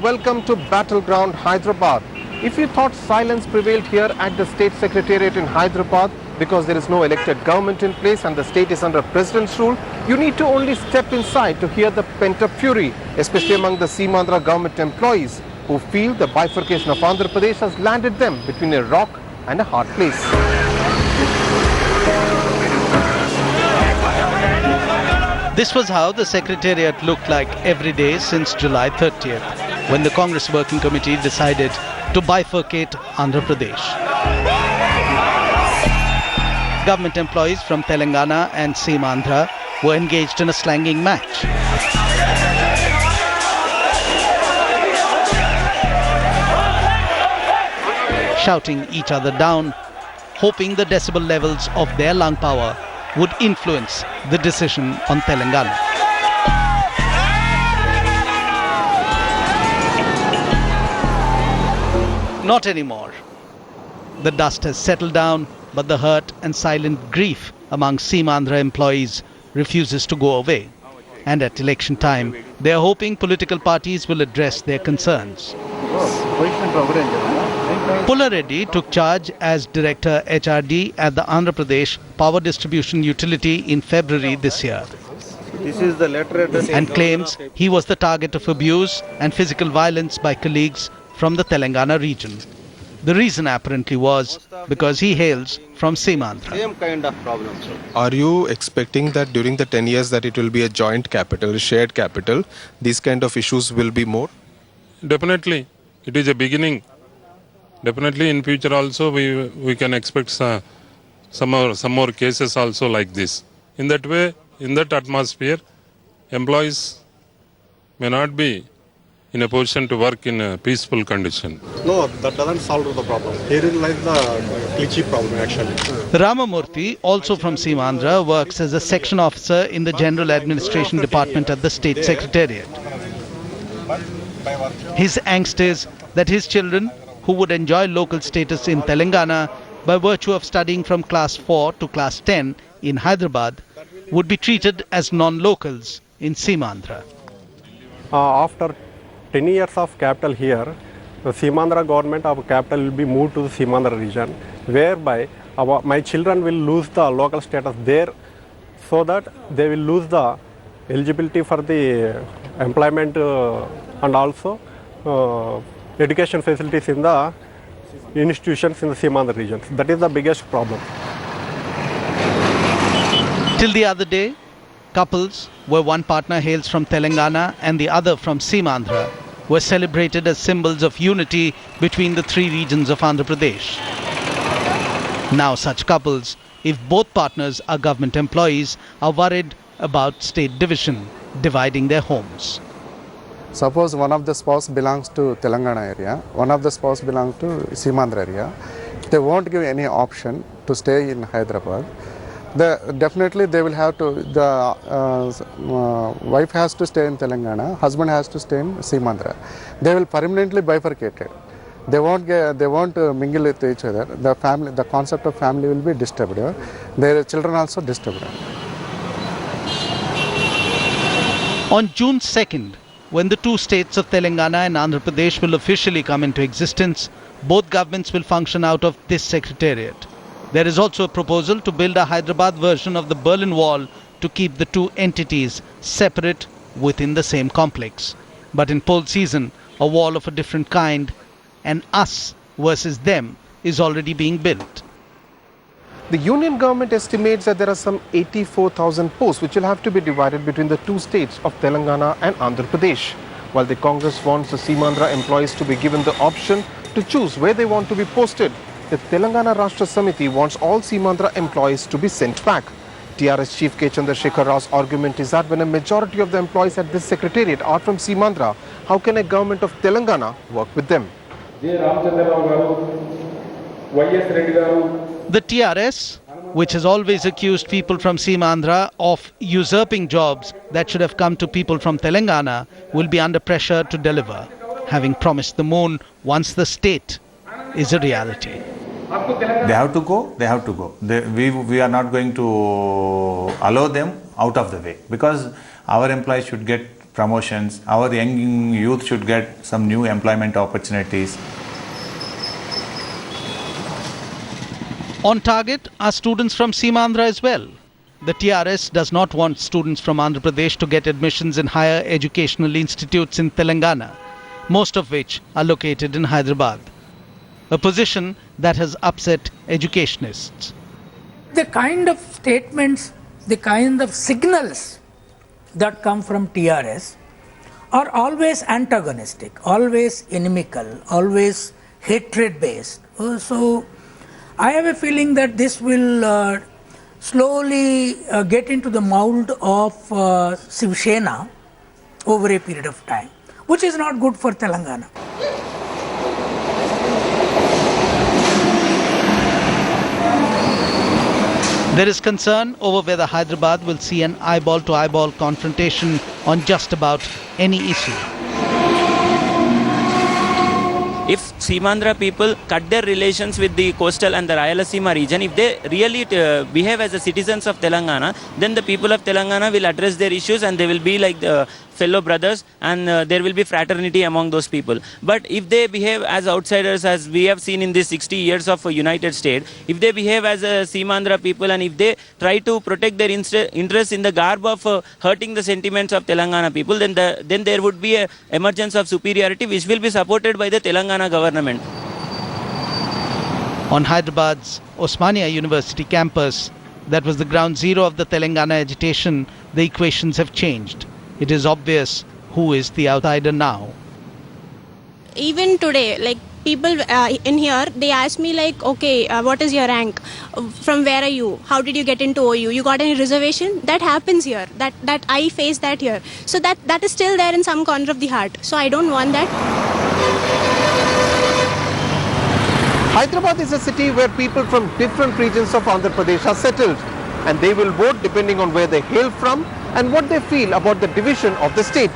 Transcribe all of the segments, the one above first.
welcome to Battleground Hyderabad. If you thought silence prevailed here at the State Secretariat in Hyderabad because there is no elected government in place and the state is under president's rule, you need to only step inside to hear the pent-up fury, especially among the Seemandhra government employees who feel the bifurcation of Andhra Pradesh has landed them between a rock and a hard place. This was how the Secretariat looked like every day since July 30th, when the Congress Working Committee decided to bifurcate Andhra Pradesh. Government employees from Telangana and Seemandhra were engaged in a slanging match. Shouting each other down, hoping the decibel levels of their lung power would influence the decision on Telangana. Not anymore. The dust has settled down, but the hurt and silent grief among Seemandhra employees refuses to go away. And at election time, they are hoping political parties will address their concerns. Pulla Reddy took charge as Director HRD at the Andhra Pradesh Power Distribution Utility in February this year. This is the letter And claims he was the target of abuse and physical violence by colleagues from the Telangana region. The reason apparently was because he hails from Seemandhra. Same kind of problem, sir. Are you expecting that during the 10 years that it will be a joint capital, a shared capital, these kind of issues will be more? Definitely. It is a beginning. Definitely in future also we can expect some more cases also like this. In that way, in that atmosphere, employees may not be in a position to work in a peaceful condition. No, that doesn't solve the problem. Herein lies the glitchy problem actually. Ramamurthy, also from Seemandhra, works as a section officer in the General Administration Department at the State Secretariat. His angst is that his children, who would enjoy local status in Telangana by virtue of studying from class 4 to class 10 in Hyderabad, would be treated as non-locals in Seemandhra. After 10 years of capital here, the Seemandhra government of capital will be moved to the Seemandhra region, whereby my children will lose the local status there, so that they will lose the eligibility for the employment and also education facilities in the institutions in the Seemandhra region. That is the biggest problem. Till the other day, couples where one partner hails from Telangana and the other from Seemandhra were celebrated as symbols of unity between the three regions of Andhra Pradesh. Now such couples, if both partners are government employees, are worried about state division, dividing their homes. Suppose one of the spouse belongs to Telangana area, one of the spouse belongs to Seemandhra area. They won't give any option to stay in Hyderabad. Definitely they will have to, the wife has to stay in Telangana, husband has to stay in Seemandhra. They will permanently bifurcated. They won't mingle with each other. The family, the concept of family will be disturbed. Their children also disturbed. On June 2nd, when the two states of Telangana and Andhra Pradesh will officially come into existence, both governments will function out of this secretariat. There is also a proposal to build a Hyderabad version of the Berlin Wall to keep the two entities separate within the same complex. But in poll season, a wall of a different kind, and us versus them, is already being built. The union government estimates that there are some 84,000 posts which will have to be divided between the two states of Telangana and Andhra Pradesh. While the Congress wants the Seemandhra employees to be given the option to choose where they want to be posted, the Telangana Rashtra Samiti wants all Seemandhra employees to be sent back. TRS Chief K. Chandrasekhar Rao's argument is that when a majority of the employees at this secretariat are from Seemandhra, how can a government of Telangana work with them? The TRS, which has always accused people from Seemandhra of usurping jobs that should have come to people from Telangana, will be under pressure to deliver, having promised the moon once the state is a reality. They have to go, they have to go. We are not going to allow them out of the way, because our employees should get promotions. Our young youth should get some new employment opportunities. On target are students from Seemandhra as well. The TRS does not want students from Andhra Pradesh to get admissions in higher educational institutes in Telangana, most of which are located in Hyderabad. A position that has upset educationists. The kind of statements, the kind of signals that come from TRS are always antagonistic, always inimical, always hatred based. So I have a feeling that this will slowly get into the mold of Shiv Sena over a period of time, which is not good for Telangana. There is concern over whether Hyderabad will see an eyeball-to-eyeball confrontation on just about any issue. If Seemandhra people cut their relations with the coastal and the Rayalaseema region, if they really behave as the citizens of Telangana, then the people of Telangana will address their issues and they will be like the fellow brothers, and there will be fraternity among those people. But if they behave as outsiders, as we have seen in these 60 years of United States, if they behave as Seemandhra people and if they try to protect their interests in the garb of hurting the sentiments of Telangana people, then there would be an emergence of superiority which will be supported by the Telangana government. On Hyderabad's Osmania University campus, that was the ground zero of the Telangana agitation, the equations have changed. It is obvious who is the outsider now. Even today, like people in here, they ask me like, okay, what is your rank? From where are you? How did you get into OU? You got any reservation? That happens here. That I face that here. So that is still there in some corner of the heart. So I don't want that. Hyderabad is a city where people from different regions of Andhra Pradesh are settled, and they will vote depending on where they hail from and what they feel about the division of the state.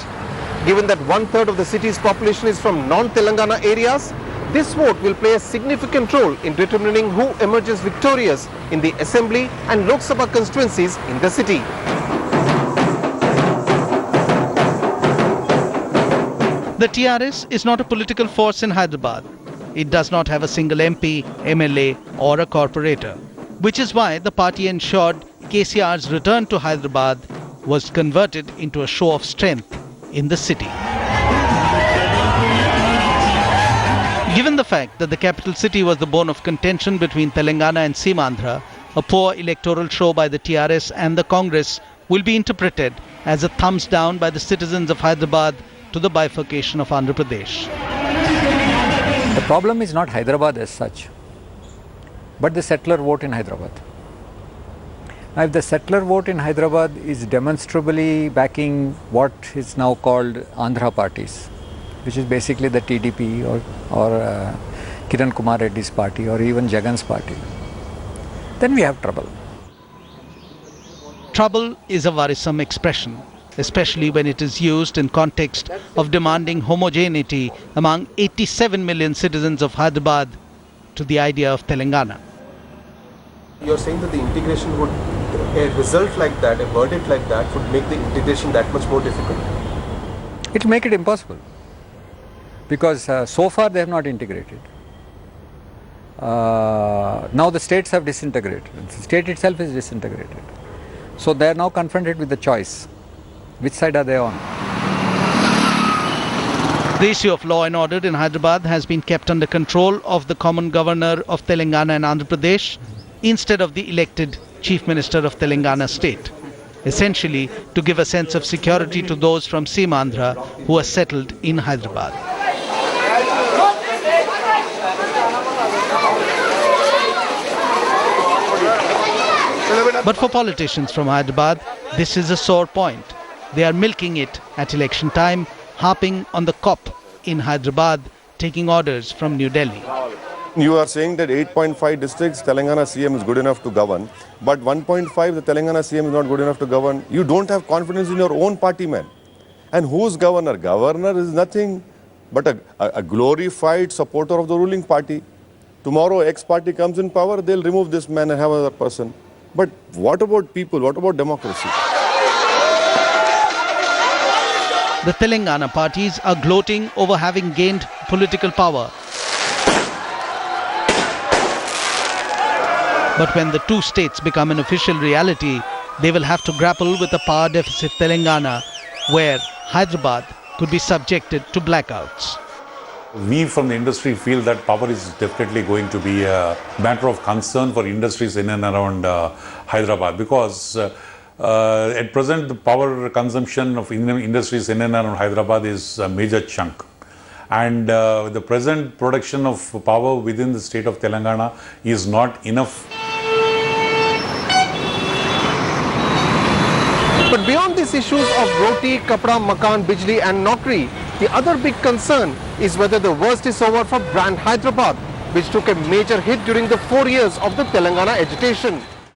Given that 1/3 of the city's population is from non-Telangana areas, this vote will play a significant role in determining who emerges victorious in the Assembly and Lok Sabha constituencies in the city. The TRS is not a political force in Hyderabad. It does not have a single MP, MLA or a corporator, which is why the party ensured KCR's return to Hyderabad was converted into a show of strength in the city. Given the fact that the capital city was the bone of contention between Telangana and Seemandhra, a poor electoral show by the TRS and the Congress will be interpreted as a thumbs down by the citizens of Hyderabad to the bifurcation of Andhra Pradesh. The problem is not Hyderabad as such, but the settler vote in Hyderabad. Now, if the settler vote in Hyderabad is demonstrably backing what is now called Andhra parties, which is basically the TDP or Kiran Kumar Reddy's party or even Jagan's party, then we have trouble. Trouble is a worrisome expression, especially when it is used in context of demanding homogeneity among 87 million citizens of Hyderabad to the idea of Telangana. You're saying that the integration would, a result like that, a verdict like that would make the integration that much more difficult? It will make it impossible because so far they have not integrated. Now the states have disintegrated. The state itself is disintegrated. So they are now confronted with the choice. Which side are they on? The issue of law and order in Hyderabad has been kept under control of the common governor of Telangana and Andhra Pradesh instead of the elected Chief Minister of Telangana state, essentially to give a sense of security to those from Seemandhra who are settled in Hyderabad. But for politicians from Hyderabad, this is a sore point. They are milking it at election time, harping on the COP in Hyderabad, taking orders from New Delhi. You are saying that 8.5 districts, Telangana CM is good enough to govern, but 1.5, the Telangana CM is not good enough to govern. You don't have confidence in your own party man. And who's governor? Governor is nothing but a glorified supporter of the ruling party. Tomorrow, X party comes in power, they'll remove this man and have another person. But what about people? What about democracy? The Telangana parties are gloating over having gained political power. But when the two states become an official reality, they will have to grapple with a power deficit Telangana, where Hyderabad could be subjected to blackouts. We from the industry feel that power is definitely going to be a matter of concern for industries in and around Hyderabad, because at present the power consumption of industries in and around Hyderabad is a major chunk. And the present production of power within the state of Telangana is not enough. But beyond these issues of roti, kapra, makan, bijli and naukri, the other big concern is whether the worst is over for brand Hyderabad, which took a major hit during the 4 years of the Telangana agitation.